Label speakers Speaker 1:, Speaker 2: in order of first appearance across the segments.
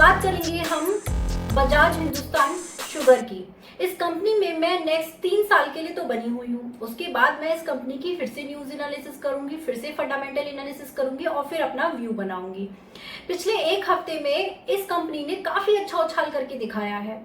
Speaker 1: बात करेंगे हम बजाज हिंदुस्तान शुगर की। इस कंपनी में मैं नेक्स्ट 3 साल के लिए तो बनी हुई हूँ। उसके बाद मैं इस कंपनी की फिर से न्यूज एनालिसिस करूंगी, फिर से फंडामेंटल एनालिसिस करूंगी और फिर अपना व्यू बनाऊंगी। पिछले एक हफ्ते में इस कंपनी ने काफी अच्छा उछाल करके दिखाया है।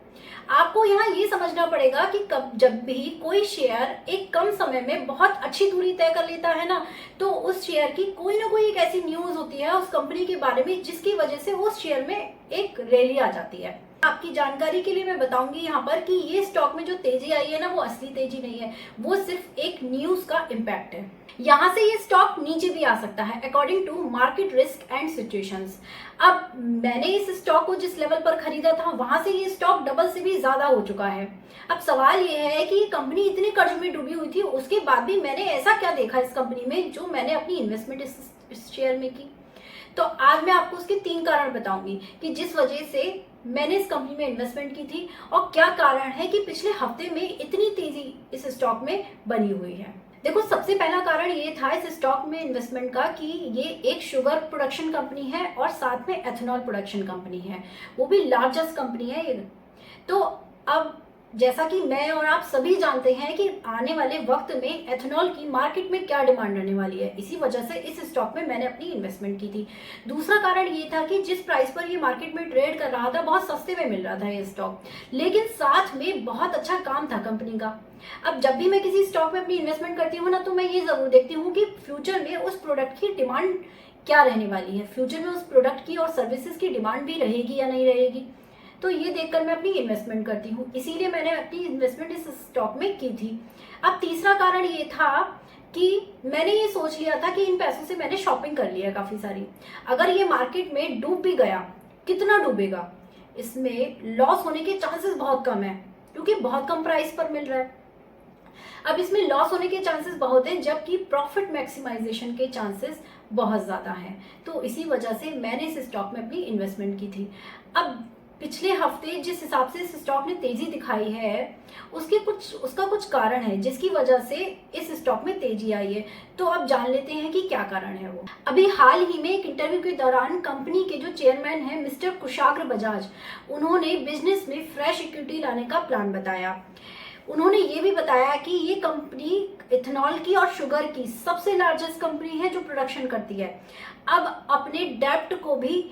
Speaker 1: आपको यहाँ ये समझना पड़ेगा कि कब जब भी कोई शेयर एक कम समय में बहुत अच्छी दूरी तय कर लेता है ना, तो उस शेयर की कोई ना कोई एक ऐसी न्यूज होती है उस कंपनी के बारे में जिसकी वजह से उस शेयर में एक रैली आ जाती है। आपकी जानकारी के लिए मैं बताऊंगी यहाँ पर कि ये स्टॉक में जो तेजी आई है ना, वो असली तेजी नहीं है, वो सिर्फ एक न्यूज का इम्पैक्ट है। यहाँ से ये स्टॉक नीचे भी आ सकता है according to market risk and situations. अब मैंने इस स्टॉक को जिस लेवल पर खरीदा था वहां से ये स्टॉक डबल से भी ज्यादा हो चुका है। अब सवाल ये है कि कंपनी इतने कर्ज में डूबी हुई थी, उसके बाद भी मैंने ऐसा क्या देखा इस कंपनी में जो मैंने अपनी इन्वेस्टमेंट इस शेयर में की। तो आज मैं आपको उसके 3 कारण बताऊंगी कि जिस वजह से मैंने इस कंपनी में इन्वेस्टमेंट की थी और क्या कारण है कि पिछले हफ्ते में इतनी तेजी इस स्टॉक में बनी हुई है। देखो, सबसे पहला कारण ये था इस स्टॉक में इन्वेस्टमेंट का कि ये एक शुगर प्रोडक्शन कंपनी है और साथ में एथेनॉल प्रोडक्शन कंपनी है, वो भी लार्जेस्ट कंपनी है ये। तो अब जैसा कि मैं और आप सभी जानते हैं कि आने वाले वक्त में एथेनॉल की मार्केट में क्या डिमांड रहने वाली है, इसी वजह से इस स्टॉक में मैंने अपनी इन्वेस्टमेंट की थी। दूसरा कारण ये था कि जिस प्राइस पर ये मार्केट में ट्रेड कर रहा था बहुत सस्ते में मिल रहा था ये स्टॉक, लेकिन साथ में बहुत अच्छा काम था कंपनी का। अब जब भी मैं किसी स्टॉक में अपनी इन्वेस्टमेंट करती हूँ ना, तो मैं ये जरूर देखती हूँ कि फ्यूचर में उस प्रोडक्ट की डिमांड क्या रहने वाली है, फ्यूचर में उस प्रोडक्ट की और सर्विसेज की डिमांड भी रहेगी या नहीं रहेगी। तो ये देखकर मैं अपनी इन्वेस्टमेंट करती हूँ, इसीलिए मैंने अपनी इन्वेस्टमेंट इस स्टॉक में की थी। अब तीसरा कारण ये था कि मैंने ये सोच लिया था कि इन पैसों से मैंने शॉपिंग कर लिया काफी सारी। अगर ये मार्केट में डूब भी गया, कितना डूबेगा, इसमें लॉस होने के चांसेस बहुत कम है क्योंकि बहुत कम प्राइस पर मिल रहा है। अब इसमें लॉस होने के चांसेस बहुत हैं, जबकि प्रॉफिट मैक्सिमाइजेशन के चांसेस बहुत ज़्यादा हैं। तो इसी वजह से मैंने इस स्टॉक में अपनी इन्वेस्टमेंट की थी। अब पिछले हफ्ते जिस हिसाब से इस स्टॉक ने तेजी दिखाई है उसका कुछ कारण है जिसकी वजह से इस स्टॉक में तेजी आई है। तो अब जान लेते हैं कि क्या कारण है वो। अभी हाल ही में एक इंटरव्यू के दौरान कंपनी के जो चेयरमैन हैं मिस्टर कुशाग्र बजाज, उन्होंने बिजनेस में फ्रेश इक्विटी लाने का प्लान बताया। उन्होंने ये भी बताया कि ये कंपनी इथेनॉल की और शुगर की सबसे लार्जेस्ट कंपनी है जो प्रोडक्शन करती है। अब अपने डेब्ट को भी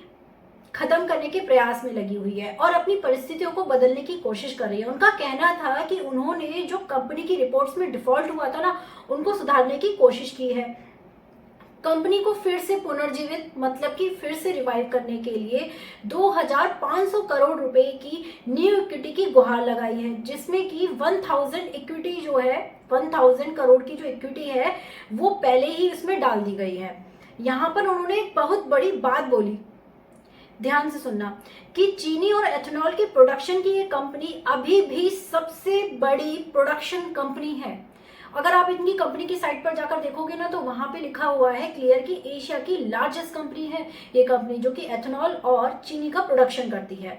Speaker 1: खत्म करने के प्रयास में लगी हुई है और अपनी परिस्थितियों को बदलने की कोशिश कर रही है। उनका कहना था कि उन्होंने जो कंपनी की रिपोर्ट्स में डिफॉल्ट हुआ था ना, उनको सुधारने की कोशिश की है। कंपनी को फिर से पुनर्जीवित मतलब कि फिर से रिवाइव करने के लिए 2500 करोड़ रुपए की न्यू इक्विटी की गुहार लगाई है, जिसमें कि 1000 इक्विटी जो है 1000 करोड़ की जो इक्विटी है वो पहले ही इसमें डाल दी गई है। यहाँ पर उन्होंने एक बहुत बड़ी बात बोली, ध्यान से सुनना, कि चीनी और एथेनॉल की प्रोडक्शन की ये कंपनी अभी भी सबसे बड़ी प्रोडक्शन कंपनी है। अगर आप इनकी कंपनी की साइट पर जाकर देखोगे ना, तो वहां पे लिखा हुआ है क्लियर कि एशिया की लार्जेस्ट कंपनी है ये कंपनी, जो कि एथेनॉल और चीनी का प्रोडक्शन करती है।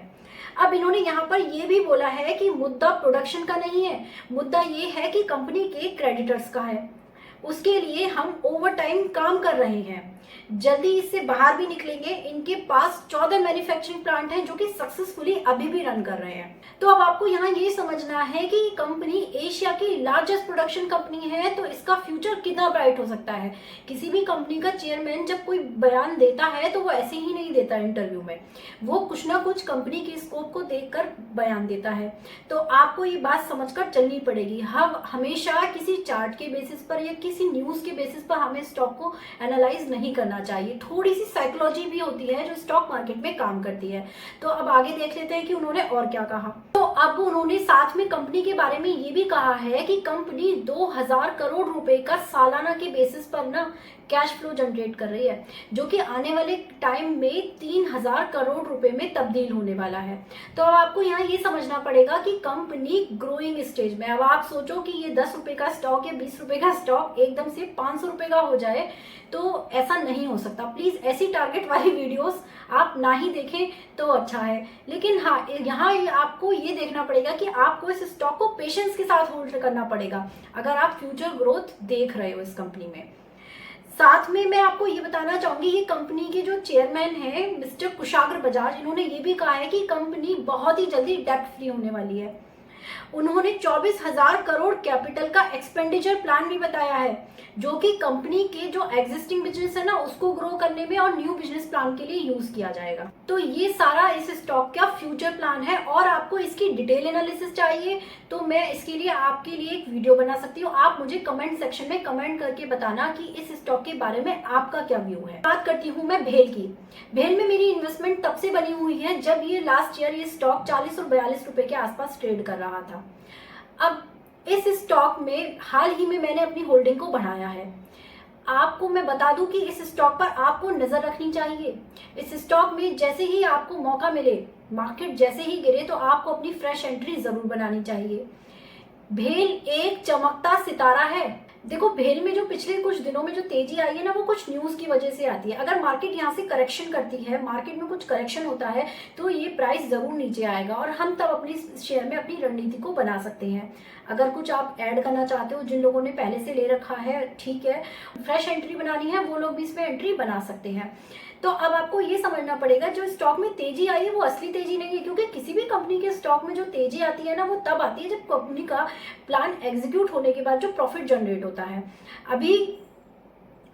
Speaker 1: अब इन्होंने यहाँ पर ये भी बोला है कि मुद्दा प्रोडक्शन का नहीं है, मुद्दा ये है कि कंपनी के क्रेडिटर्स का है। उसके लिए हम ओवर टाइम काम कर रहे हैं, जल्दी इससे बाहर भी निकलेंगे। इनके पास 14 मैन्युफैक्चरिंग प्लांट हैं जो कि सक्सेसफुली अभी भी रन कर रहे हैं। तो अब आपको यहाँ ये समझना है कि कंपनी एशिया की लार्जेस्ट प्रोडक्शन कंपनी है, तो इसका फ्यूचर कितना ब्राइट हो सकता है। किसी भी कंपनी का चेयरमैन जब कोई बयान देता है तो वो ऐसे ही नहीं देता इंटरव्यू में, वो कुछ ना कुछ कंपनी के स्कोप को देखकर बयान देता है। तो आपको ये बात समझकर चलनी पड़ेगी। हम हमेशा किसी चार्ट के बेसिस पर या किसी न्यूज के बेसिस पर हमें स्टॉक को एनालाइज नहीं करना चाहिए। थोड़ी सी साइकोलॉजी भी होती है जो स्टॉक मार्केट में काम करती है। तो अब आगे देख लेते हैं कि उन्होंने और क्या कहा। तो अब उन्होंने साथ में कंपनी के बारे में ये भी कहा है कि कंपनी 2000 करोड़ रुपए का सालाना के बेसिस पर ना कैश फ्लो जनरेट कर रही है, जो कि आने वाले टाइम में 3000 करोड़ रुपए में तब्दील होने वाला है। तो अब आपको यहाँ ये समझना पड़ेगा कि कंपनी ग्रोइंग स्टेज में। अब आप सोचो कि ये 10 रुपए का स्टॉक या 20 रुपए का स्टॉक एकदम से 500 रुपए का हो जाए, तो ऐसा नहीं हो सकता। प्लीज ऐसी टारगेट वाली वीडियोस आप ना ही देखें तो अच्छा है। लेकिन हाँ, यहाँ आपको ये देखना पड़ेगा कि आपको इस स्टॉक को पेशेंस के साथ होल्ड करना पड़ेगा अगर आप फ्यूचर ग्रोथ देख रहे हो इस कंपनी में। साथ में मैं आपको ये बताना चाहूंगी, ये कंपनी के जो चेयरमैन हैं मिस्टर कुशाग्र बजाज, इन्होंने ये भी कहा है कि कंपनी बहुत ही जल्दी डेट फ्री होने वाली है। उन्होंने 24,000 करोड़ कैपिटल का एक्सपेंडिचर प्लान भी बताया है, जो कि कंपनी के जो एग्जिस्टिंग बिजनेस है ना उसको ग्रो करने में और न्यू बिजनेस प्लान के लिए यूज किया जाएगा। तो ये सारा इस स्टॉक का फ्यूचर प्लान है, और आपको इसकी डिटेल एनालिसिस चाहिए तो मैं इसके लिए आपके लिए एक वीडियो बना सकती हूँ। आप मुझे कमेंट सेक्शन में कमेंट करके बताना कि इस स्टॉक के बारे में आपका क्या व्यू है। बात करती हूँ मैं भेल की। भेल में मेरी इन्वेस्टमेंट तब से बनी हुई है जब ये लास्ट ईयर ये स्टॉक 40 और 42 रुपए के आसपास ट्रेड कर रहा था। अब इस स्टॉक में हाल ही में मैंने अपनी होल्डिंग को बढ़ाया है। आपको मैं बता दूं कि इस स्टॉक पर आपको नजर रखनी चाहिए। इस स्टॉक में जैसे ही आपको मौका मिले, मार्केट जैसे ही गिरे, तो आपको अपनी फ्रेश एंट्री जरूर बनानी चाहिए। भेल एक चमकता सितारा है। देखो, भेल में जो पिछले कुछ दिनों में जो तेजी आई है ना, वो कुछ न्यूज की वजह से आती है। अगर मार्केट यहाँ से करेक्शन करती है, मार्केट में कुछ करेक्शन होता है, तो ये प्राइस जरूर नीचे आएगा और हम तब अपनी शेयर में अपनी रणनीति को बना सकते हैं। अगर कुछ आप ऐड करना चाहते हो, जिन लोगों ने पहले से ले रखा है, ठीक है, फ्रेश एंट्री बनानी है, वो लोग भी इसमें एंट्री बना सकते हैं। तो अब आपको ये समझना पड़ेगा, जो स्टॉक में तेजी आई है वो असली तेजी नहीं है, क्योंकि किसी भी कंपनी के स्टॉक में जो तेजी आती है ना, वो तब आती है जब कंपनी का प्लान एग्जीक्यूट होने के बाद जो प्रॉफिट जनरेट होता है। अभी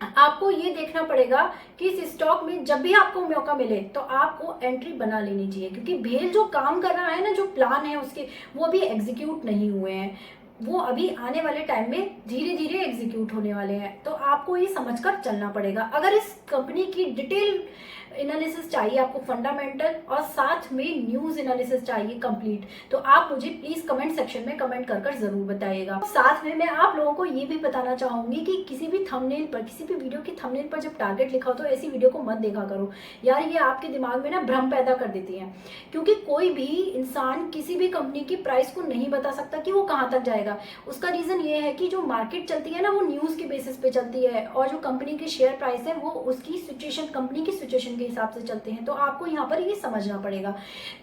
Speaker 1: आपको ये देखना पड़ेगा कि इस स्टॉक में जब भी आपको मौका मिले तो आपको एंट्री बना लेनी चाहिए, क्योंकि भेल जो काम कर रहा है ना, जो प्लान है उसके, वो अभी एग्जीक्यूट नहीं हुए हैं, वो अभी आने वाले टाइम में धीरे धीरे एग्जीक्यूट होने वाले हैं। तो आपको ये समझकर चलना पड़ेगा। अगर इस कंपनी की डिटेल एनालिसिस चाहिए आपको, फंडामेंटल और साथ में न्यूज एनालिसिस चाहिए कंप्लीट, तो आप मुझे प्लीज कमेंट सेक्शन में कमेंट कर जरूर बताइएगा। साथ में मैं आप लोगों को ये भी बताना चाहूंगी कि किसी भी थंबनेल पर, किसी भी वीडियो की थंबनेल पर जब टारगेट लिखा हो तो ऐसी वीडियो को मत देखा करो यार, ये आपके दिमाग में ना भ्रम पैदा कर देती है। क्योंकि कोई भी इंसान किसी भी कंपनी की प्राइस को नहीं बता सकता कि वो कहाँ तक जाएगा। उसका रीजन ये है कि जो मार्केट चलती है ना, वो न्यूज के बेसिस पे चलती है, और जो कंपनी के शेयर प्राइस है वो उसकी सिचुएशन, कंपनी की सिचुएशन के हिसाब से चलते हैं। तो आपको यहाँ पर ये समझना पड़ेगा।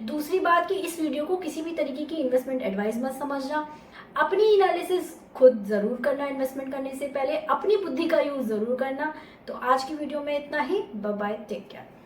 Speaker 1: दूसरी बात कि इस वीडियो को किसी भी तरीके की इन्वेस्टमेंट एडवाइस मत समझना। अपनी एनालिसिस खुद जरूर करना, इन्वेस्टमेंट करने से पहले अपनी बुद्धि का यूज जरूर करना। तो आज की वीडियो में इतना ही। Bye bye, take care.